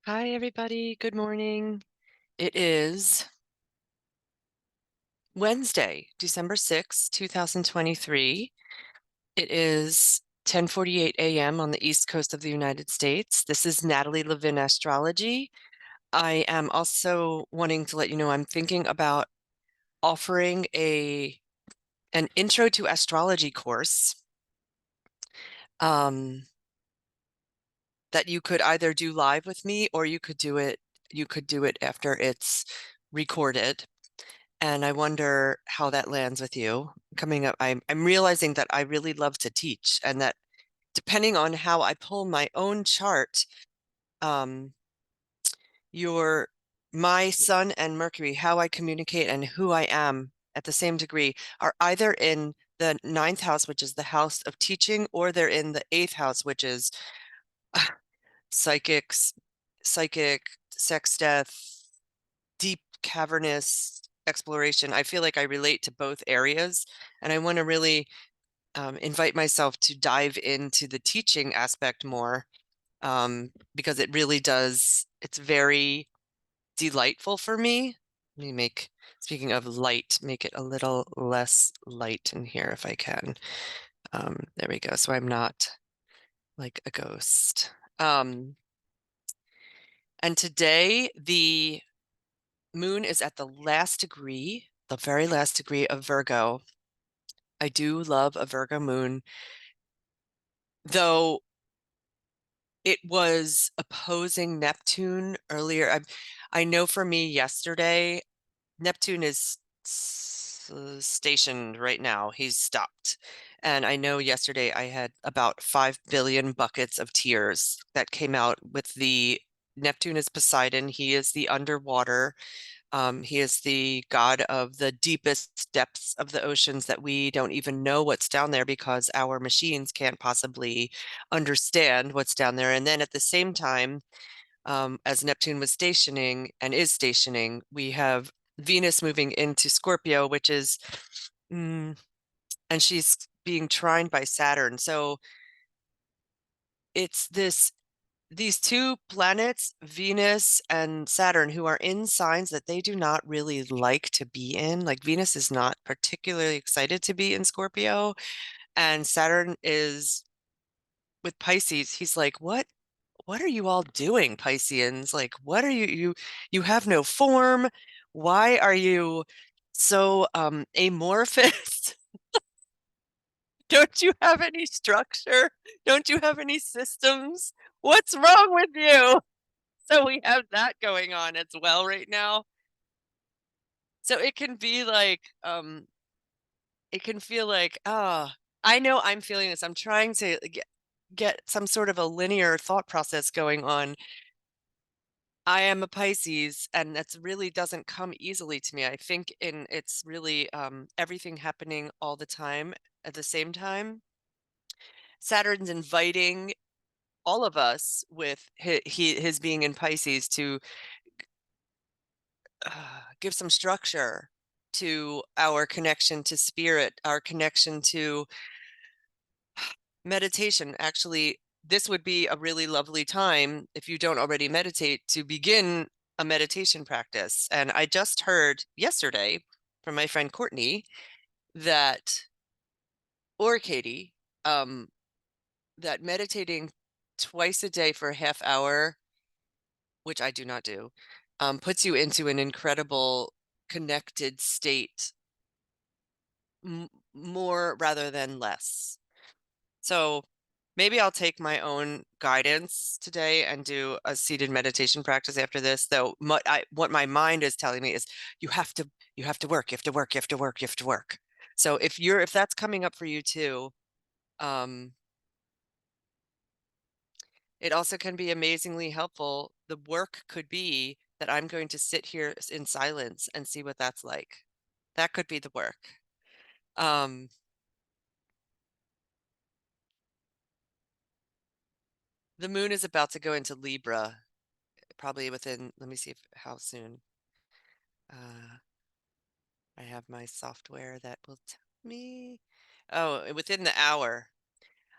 Hi, everybody. Good morning. It is Wednesday, December 6th, 2023. It is 10:48 a.m. on the East Coast of the United States. This is Natalie Levin Astrology. I am also wanting to let you know I'm thinking about offering an intro to astrology course that you could either do live with me or you could do it after it's recorded. And I wonder how that lands with you. Coming up, I'm realizing that I really love to teach, and that depending on how I pull my own chart, um, your my Sun and Mercury, how I communicate and who I am at the same degree, are either in the ninth house, which is the house of teaching, or they're in the eighth house, which is psychics, psychic, sex, death, deep cavernous exploration. I feel like I relate to both areas, and I want to really invite myself to dive into the teaching aspect more, because it really does. It's very delightful for me. Let me speaking of light, make it a little less light in here if I can. There we go. So I'm not like a ghost. And today the moon is at the last degree, the very last degree of Virgo. I do love a Virgo moon, though it was opposing Neptune earlier. I know for me yesterday, Neptune is stationed right now. He's stopped. And I know yesterday I had about 5 billion buckets of tears that came out with the Neptune is Poseidon. He is the underwater. He is the god of the deepest depths of the oceans that we don't even know what's down there because our machines can't possibly understand what's down there. And then at the same time, as Neptune was stationing and is stationing, we have Venus moving into Scorpio, which is, and she's being trined by Saturn. So it's these two planets, Venus and Saturn, who are in signs that they do not really like to be in. Like Venus is not particularly excited to be in Scorpio, and Saturn is with Pisces. He's like, what are you all doing, Pisceans? Like, what are you have no form. Why are you so amorphous? Don't you have any structure? Don't you have any systems? What's wrong with you? So we have that going on as well right now. So it can be like, it can feel like, I know I'm feeling this. I'm trying to get some sort of a linear thought process going on. I am a Pisces, and that's really doesn't come easily to me. I think it's really everything happening all the time at the same time. Saturn's inviting all of us with his being in Pisces to give some structure to our connection to spirit, our connection to meditation. Actually, this would be a really lovely time, if you don't already meditate, to begin a meditation practice. And I just heard yesterday from my friend Courtney that, or Katie, that meditating twice a day for a half hour, which I do not do, puts you into an incredible connected state, more rather than less. So maybe I'll take my own guidance today and do a seated meditation practice after this. Though what my mind is telling me is you have to work, you have to work, you have to work, you have to work. So if that's coming up for you too, um, it also can be amazingly helpful. The work could be that I'm going to sit here in silence and see what that's like. That could be the work. Um, the moon is about to go into Libra, probably within, let me see how soon. Uh, I have my software that will tell me. Oh, within the hour.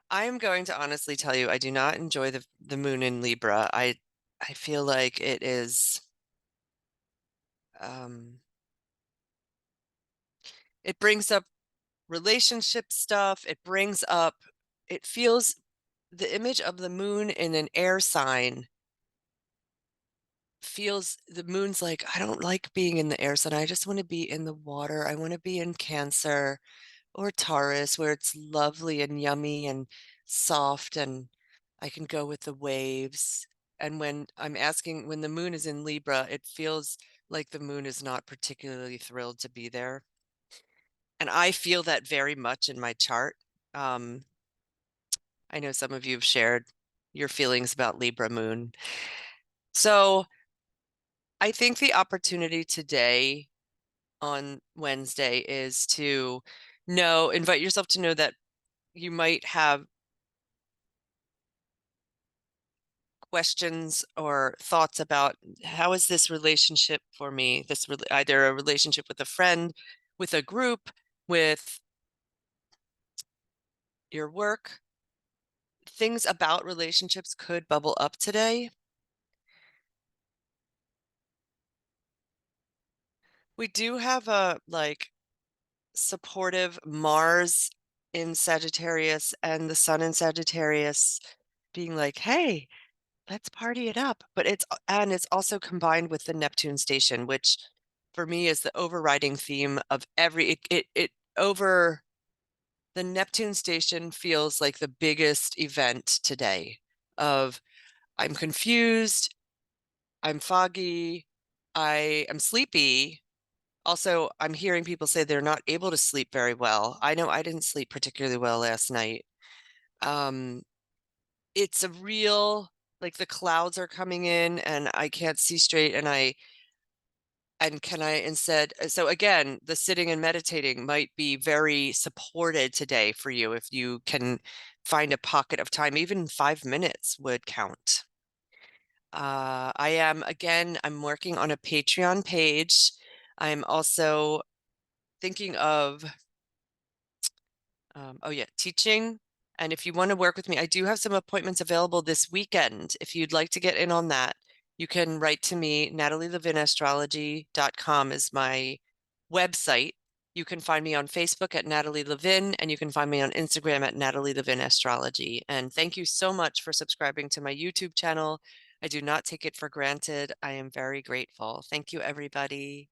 I am going to honestly tell you, I do not enjoy the moon in Libra. I feel like it is, um, it brings up relationship stuff. It feels the image of the moon in an air sign feels the moon's like, I don't like being in the air sign. I just want to be in the water. I want to be in Cancer or Taurus where it's lovely and yummy and soft and I can go with the waves. And when the moon is in Libra, it feels like the moon is not particularly thrilled to be there. And I feel that very much in my chart. Um, I know some of you have shared your feelings about Libra moon. So I think the opportunity today on Wednesday is to invite yourself to know that you might have questions or thoughts about how is this relationship for me? Either a relationship with a friend, with a group, with your work. Things about relationships could bubble up today. We do have a supportive Mars in Sagittarius and the Sun in Sagittarius being like, hey, let's party it up. But it's also combined with the Neptune station, which for me is the overriding theme of over the Neptune station feels like the biggest event today of I'm confused, I'm foggy, I am sleepy. Also, I'm hearing people say they're not able to sleep very well. I know I didn't sleep particularly well last night. Um, it's a real, like the clouds are coming in and I can't see straight and can I instead, so again, the sitting and meditating might be very supported today for you if you can find a pocket of time, even 5 minutes would count. I'm working on a Patreon page. I'm also thinking of teaching. And if you want to work with me, I do have some appointments available this weekend. If you'd like to get in on that, you can write to me. NatalieLevinAstrology.com is my website. You can find me on Facebook at Natalie Levin, and you can find me on Instagram at Natalie Levin Astrology. And thank you so much for subscribing to my YouTube channel. I do not take it for granted. I am very grateful. Thank you, everybody.